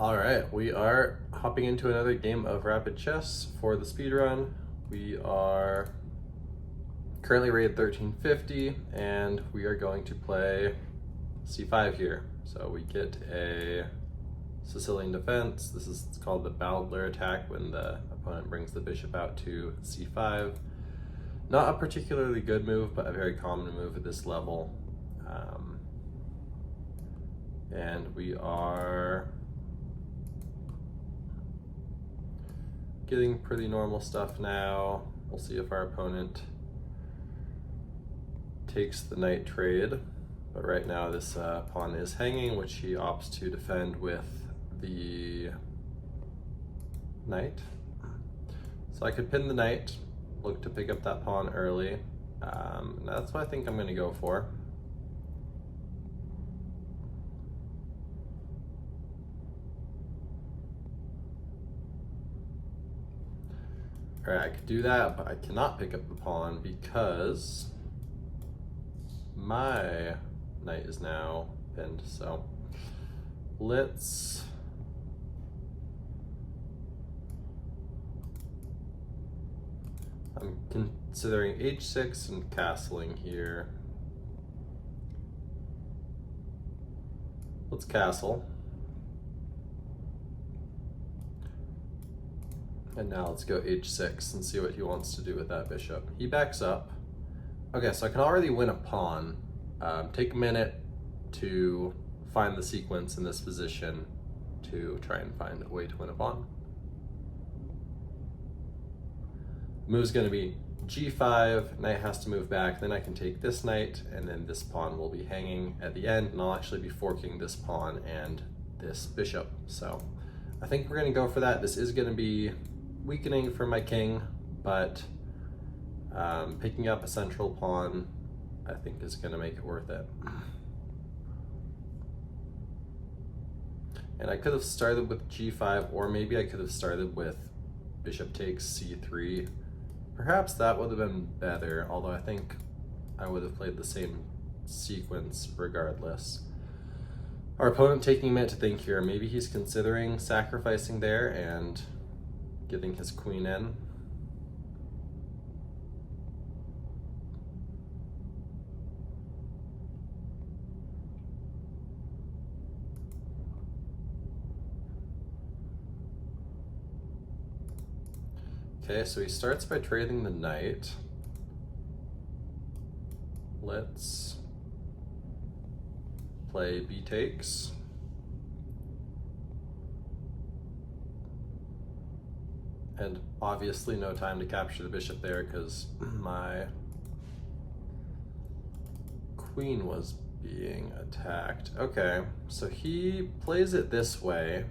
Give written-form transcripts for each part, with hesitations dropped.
All right, we are hopping into another game of Rapid Chess for the speedrun. We are currently rated 1350, and we are going to play c5 here. So we get a Sicilian defense. This is called the Bowdler attack when the opponent brings the bishop out to c5. Not a particularly good move, but a very common move at this level. And we are getting pretty normal stuff now. We'll see if our opponent takes the knight trade, but right now this pawn is hanging, which he opts to defend with the knight. So I could pin the knight, look to pick up that pawn early. And that's what I think I'm going to go for. All right, I could do that, but I cannot pick up the pawn because my knight is now pinned. So I'm considering h6 and castling here. Let's castle. And now let's go h6 and see what he wants to do with that bishop. He backs up. Okay, so I can already win a pawn. Take a minute to find the sequence in this position to try and find a way to win a pawn. The move's going to be g5, knight has to move back, then I can take this knight, and then this pawn will be hanging at the end, and I'll actually be forking this pawn and this bishop. So I think we're going to go for that. This is going to be weakening for my king, but picking up a central pawn I think is going to make it worth it. And I could have started with g5, or maybe I could have started with bishop takes c3. Perhaps that would have been better, although I think I would have played the same sequence regardless. Our opponent taking a minute to think here. Maybe he's considering sacrificing there and getting his queen in. Okay, so he starts by trading the knight. Let's play b takes. And obviously no time to capture the bishop there because my queen was being attacked. Okay, so he plays it this way,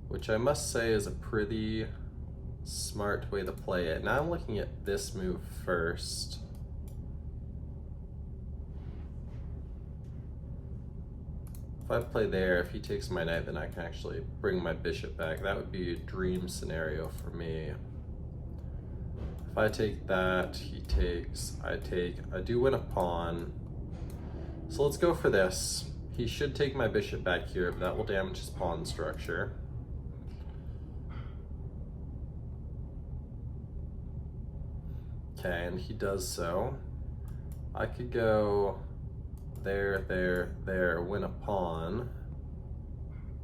which I must say is a pretty smart way to play it. Now I'm looking at this move first. If I play there, if he takes my knight, then I can actually bring my bishop back. That would be a dream scenario for me. If I take that, he takes, I take, I do win a pawn. So let's go for this. He should take my bishop back here, but that will damage his pawn structure. Okay, and he does so. I could go there, win a pawn.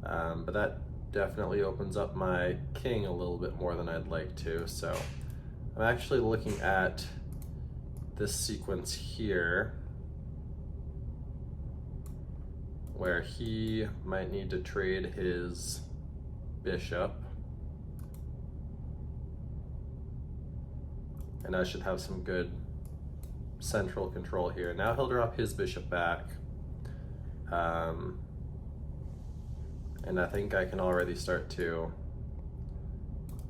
But that definitely opens up my king a little bit more than I'd like to. So I'm actually looking at this sequence here where he might need to trade his bishop. And I should have some good central control here. Now he'll drop his bishop back. And I think I can already start to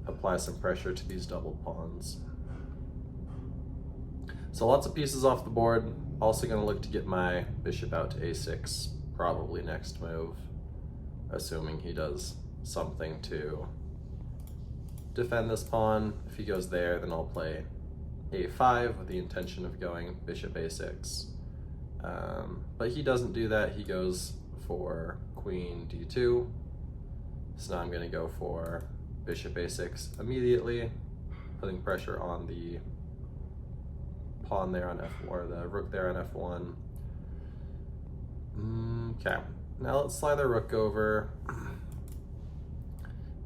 apply some pressure to these double pawns. So lots of pieces off the board. Also gonna look to get my bishop out to a6, probably next move, assuming he does something to defend this pawn. If he goes there, then I'll play a5 with the intention of going bishop a6. But he doesn't do that. He goes for queen d2. So now I'm going to go for bishop a6 immediately, putting pressure on the pawn there on f1, or the rook there on f1. Okay, now let's slide the rook over.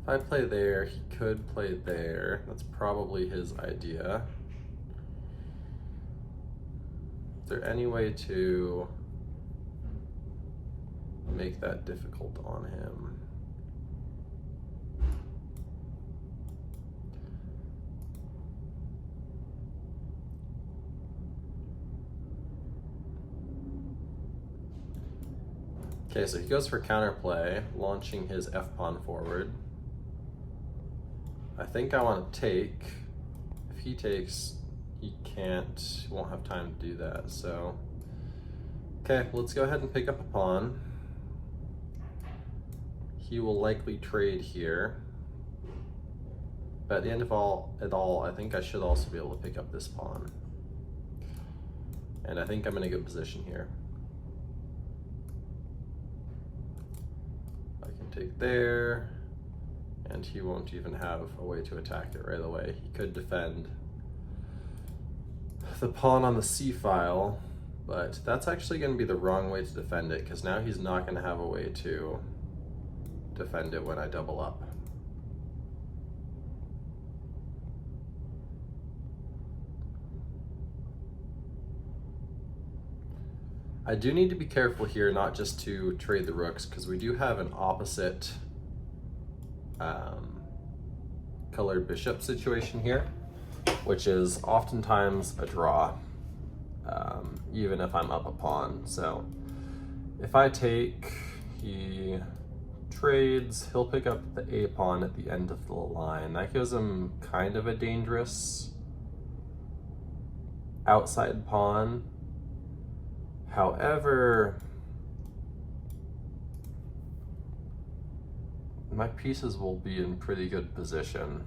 If I play there, he could play there. That's probably his idea. Is there any way to make that difficult on him? Okay, so he goes for counterplay, launching his f-pawn forward. I think I want to take. If he takes, he won't have time to do that, so. Okay, let's go ahead and pick up a pawn. He will likely trade here. But at the end of it all, I think I should also be able to pick up this pawn. And I think I'm in a good position here. I can take there, and he won't even have a way to attack it right away. He could defend the pawn on the c file, but that's actually going to be the wrong way to defend it, because now he's not going to have a way to defend it when I double up. I do need to be careful here, not just to trade the rooks, because we do have an opposite colored bishop situation here, which is oftentimes a draw, even if I'm up a pawn. So if I take, he trades, he'll pick up the a pawn at the end of the line. That gives him kind of a dangerous outside pawn. However, my pieces will be in pretty good position.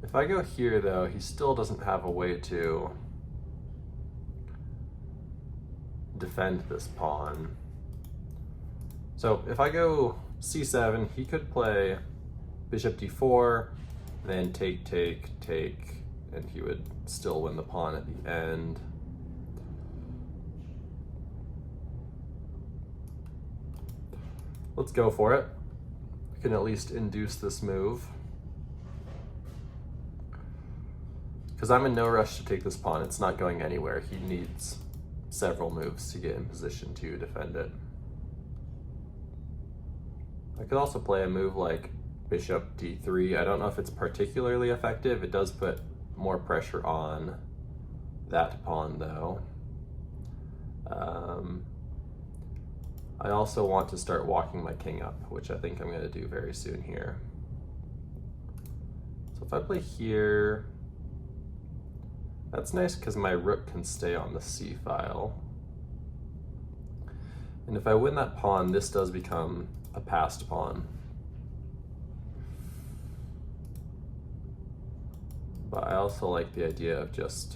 If I go here though, he still doesn't have a way to defend this pawn. So if I go c7, he could play bishop d4, then take, and he would still win the pawn at the end. Let's go for it. We can at least induce this move, because I'm in no rush to take this pawn. It's not going anywhere. He needs several moves to get in position to defend it. I could also play a move like bishop d3. I don't know if it's particularly effective. It does put more pressure on that pawn though. I also want to start walking my king up, which I think I'm going to do very soon here. So if I play here, that's nice because my rook can stay on the c file. And if I win that pawn, this does become a passed pawn. But I also like the idea of just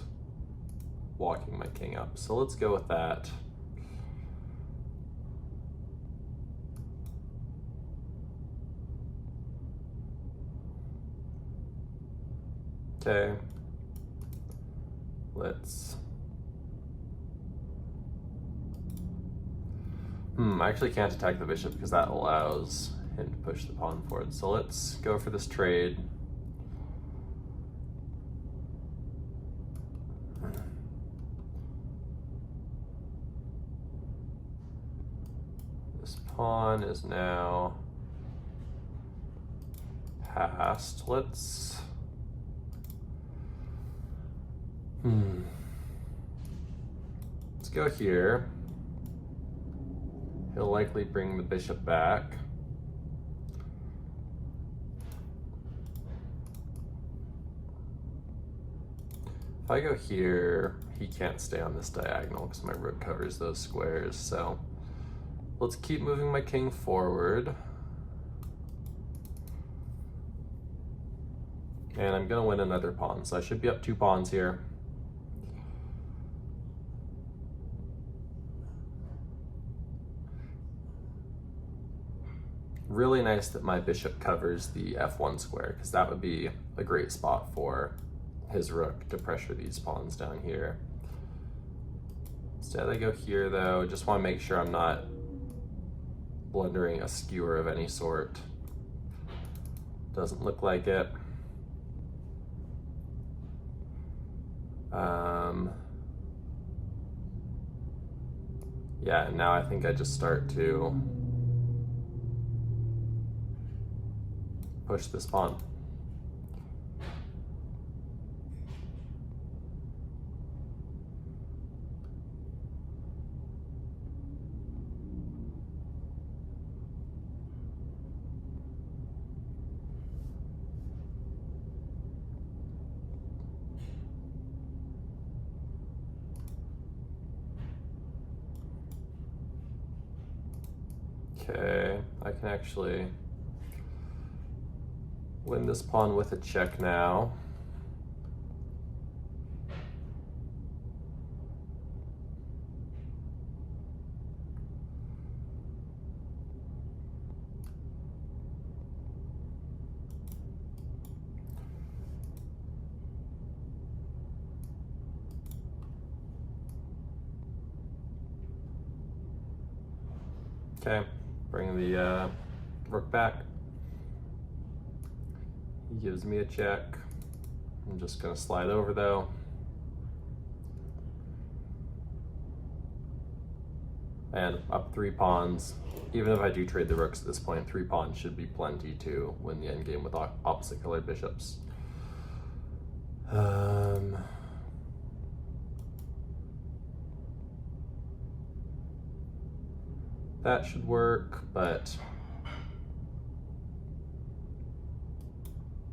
walking my king up. So let's go with that. Okay. Let's... I actually can't attack the bishop because that allows him to push the pawn forward. So let's go for this trade. This pawn is now passed. Let's... Let's go here. He'll likely bring the bishop back. If I go here, he can't stay on this diagonal because my rook covers those squares. So let's keep moving my king forward. And I'm gonna win another pawn, so I should be up 2 pawns here. Really nice that my bishop covers the f1 square, because that would be a great spot for his rook to pressure these pawns down here. Instead I go here though, just want to make sure I'm not blundering a skewer of any sort. Doesn't look like it. Yeah, and now I think I just start to push this pawn. Okay, I can actually win this pawn with a check now. Okay, bring the rook back. He gives me a check. I'm just gonna slide over though. And up 3 pawns. Even if I do trade the rooks at this point, 3 pawns should be plenty to win the endgame with opposite colored bishops. That should work, but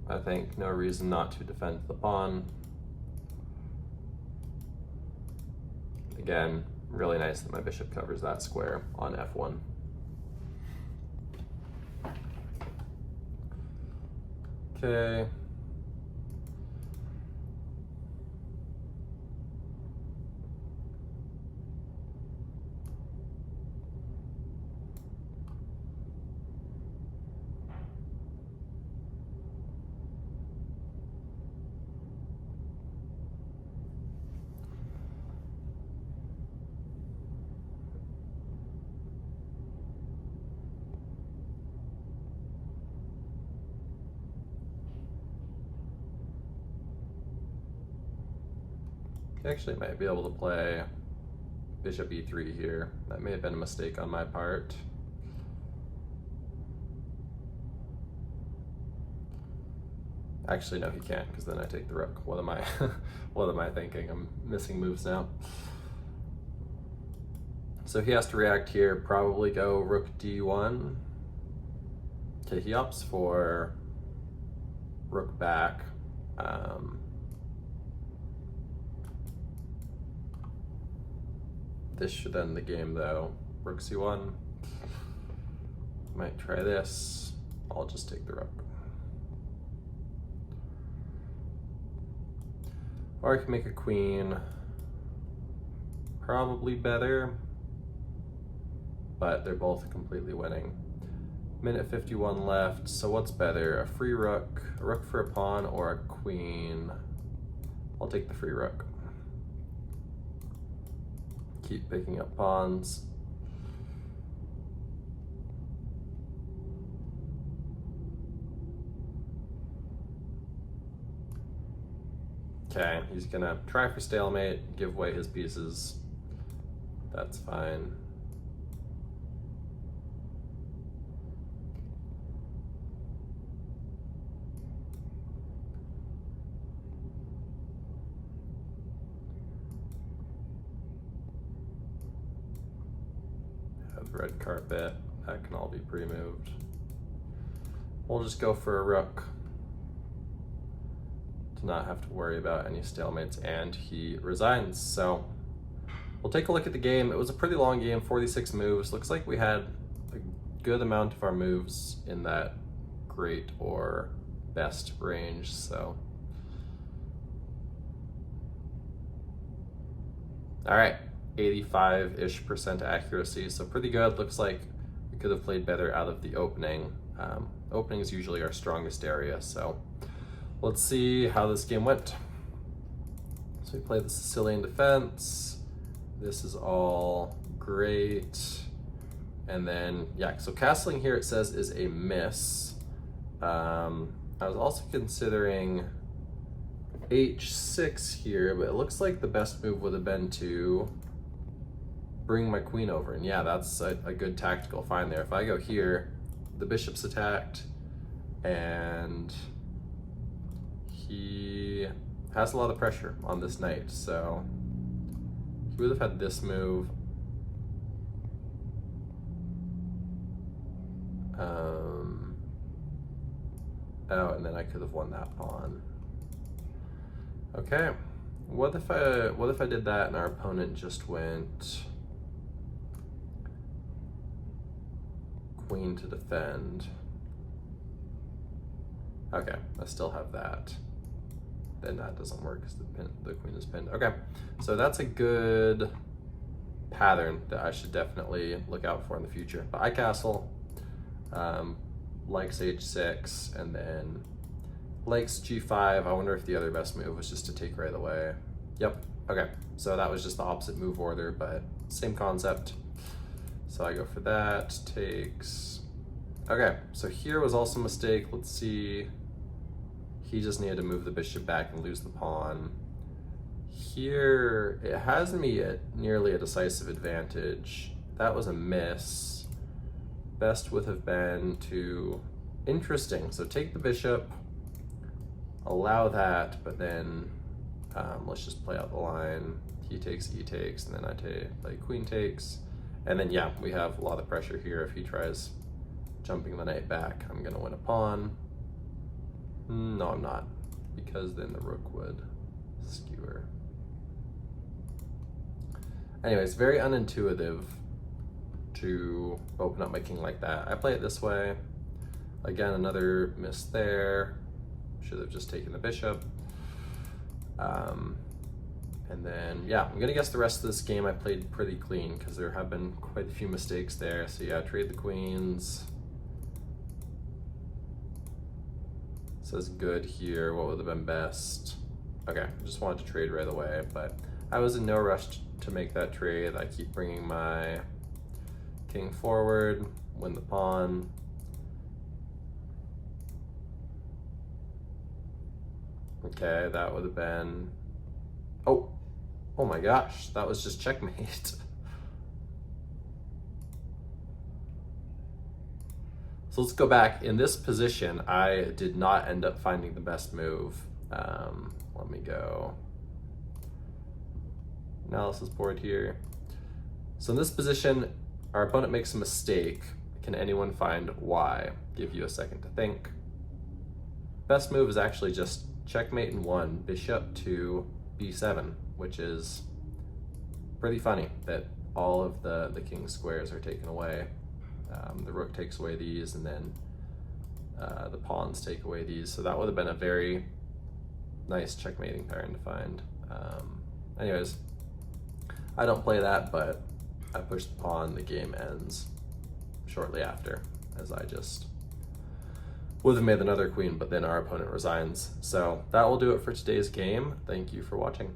I think no reason not to defend the pawn. Again, really nice that my bishop covers that square on f1. Okay. Actually might be able to play bishop e3 here. That may have been a mistake on my part. Actually, no, he can't, because then I take the rook. What am I, what am I thinking? I'm missing moves now. So he has to react here, probably go rook d1. Okay, he opts for rook back. This should end the game though. Rook c1. Might try this. I'll just take the rook. Or I can make a queen. Probably better, but they're both completely winning. Minute 51 left, so what's better? A free rook, a rook for a pawn, or a queen? I'll take the free rook. Keep picking up pawns. Okay, he's gonna try for stalemate, give away his pieces. That's fine. Red carpet, that can all be pre-moved. We'll just go for a rook to not have to worry about any stalemates, and he resigns. So we'll take a look at the game. It was a pretty long game, 46 moves. Looks like we had a good amount of our moves in that great or best range, so. All right. 85-ish% accuracy, so pretty good. Looks like We could have played better out of the opening. Opening is usually our strongest area, so let's see how this game went. So we played the Sicilian defense. This is all great. And then, yeah, so castling here, it says, is a miss. I was also considering h6 here, but it looks like the best move would have been to bring my queen over. And yeah, that's a good tactical find there. If I go here, the bishop's attacked, and he has a lot of pressure on this knight, so he would have had this move. Oh, and then I could have won that pawn. Okay, what if I did that and our opponent just went queen to defend? Okay, I still have that. Then that doesn't work because the queen is pinned. Okay, so that's a good pattern that I should definitely look out for in the future. But I castle, likes h6, and then likes g5. I wonder if the other best move was just to take right away. Yep, okay, so that was just the opposite move order, but same concept. So I go for that, takes. Okay, so here was also a mistake. Let's see. He just needed to move the bishop back and lose the pawn. Here, it has me at nearly a decisive advantage. That was a miss. Best would have been to, interesting, so take the bishop, allow that, but then let's just play out the line. He takes, and then I play queen takes. And then, yeah, we have a lot of pressure here. If he tries jumping the knight back, I'm gonna win a pawn. No, I'm not, because then the rook would skewer. Anyways, very unintuitive to open up my king like that. I play it this way. Again, another miss there. Should have just taken the bishop. And then, yeah, I'm gonna guess the rest of this game I played pretty clean because there have been quite a few mistakes there. So yeah, trade the queens. Says good here. What would have been best? Okay, just wanted to trade right away, but I was in no rush to make that trade. I keep bringing my king forward, win the pawn. Okay, that would have been, oh my gosh, that was just checkmate. So let's go back. In this position, I did not end up finding the best move. Let me go. Analysis board here. So in this position, our opponent makes a mistake. Can anyone find why? Give you a second to think. Best move is actually just checkmate in one, bishop to b7, which is pretty funny that all of the king's squares are taken away. The rook takes away these, and then the pawns take away these. So that would have been a very nice checkmating pattern to find. Anyways, I don't play that, but I push the pawn, the game ends shortly after, as I just would have made another queen, but then our opponent resigns. So that will do it for today's game. Thank you for watching.